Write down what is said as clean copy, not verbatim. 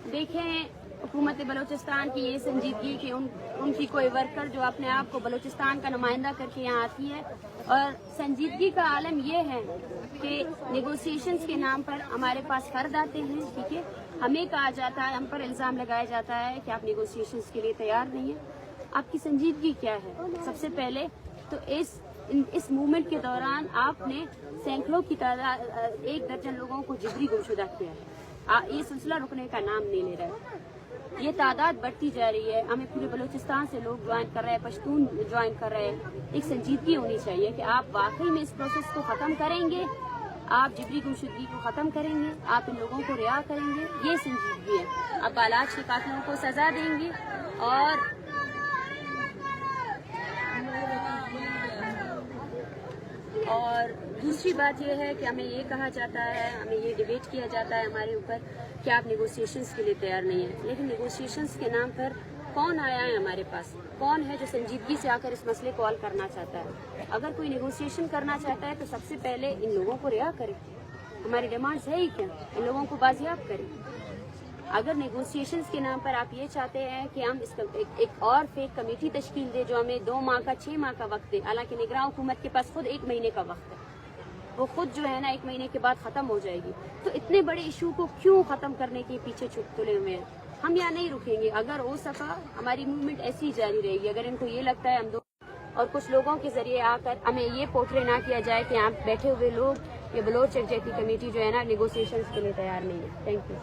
देखें हुकूमत बलूचिस्तान की ये संजीदगी कि उनकी कोई वर्कर जो अपने आप को बलूचिस्तान का नुमाइंदा करके यहाँ आती है, और संजीदगी का आलम ये है कि नेगोशिएशंस के नाम पर हमारे पास फर्द आते हैं, ठीक है, हमें कहा जाता है, हम पर इल्ज़ाम लगाया जाता है कि आप नेगोशिएशंस के लिए तैयार नहीं हैं। आपकी संजीदगी क्या है? सबसे पहले तो इस मूवमेंट के दौरान आपने सैकड़ों की तादाद 1 दर्जन लोगों को जिबरी गुमशुदा किया है। ये सिलसिला रुकने का नाम नहीं ले रहा है, ये तादाद बढ़ती जा रही है। हमें पूरे बलूचिस्तान से लोग ज्वाइन कर रहे हैं, पश्तून ज्वाइन कर रहे हैं। एक संजीदगी होनी चाहिए कि आप वाकई में इस प्रोसेस को ख़त्म करेंगे, आप जिबरी गुमशुदगी को ख़त्म करेंगे, आप इन लोगों को रिहा करेंगे, ये संजीदगी है। आप बालाच के कातिलों को सज़ा देंगे। और दूसरी बात यह है कि हमें ये कहा जाता है, हमें ये डिबेट किया जाता है हमारे ऊपर कि आप नेगोशिएशंस के लिए तैयार नहीं हैं। लेकिन नेगोशिएशंस के नाम पर कौन आया है हमारे पास? कौन है जो संजीदगी से आकर इस मसले को हल करना चाहता है? अगर कोई नेगोशिएशन करना चाहता है तो सबसे पहले इन लोगों को रिहा करें। हमारी डिमांड्स है ही क्या? इन लोगों को बाजियाब करें। अगर नेगोशिएशंस के नाम पर आप ये चाहते हैं कि हम एक और फेक कमेटी तश्कील दे जो हमें 2 माह का 6 माह का वक्त दे, हालांकि निगरान हुकूमत के पास खुद 1 महीने का वक्त है, वो खुद जो है ना 1 महीने के बाद ख़त्म हो जाएगी, तो इतने बड़े इशू को क्यों ख़त्म करने के पीछे छुप तुले हुए हैं? हम यहाँ नहीं रुकेंगे। अगर हो सका हमारी मूवमेंट ऐसी ही जारी रहेगी। अगर इनको ये लगता है हम दो और कुछ लोगों के जरिए आकर हमें ये पोर्ट्रे ना किया जाए कि यहाँ बैठे हुए लोग, ये बलोच यकजहती कमेटी जो है ना नेगोशिएशंस के लिए तैयार नहीं है। Thank you.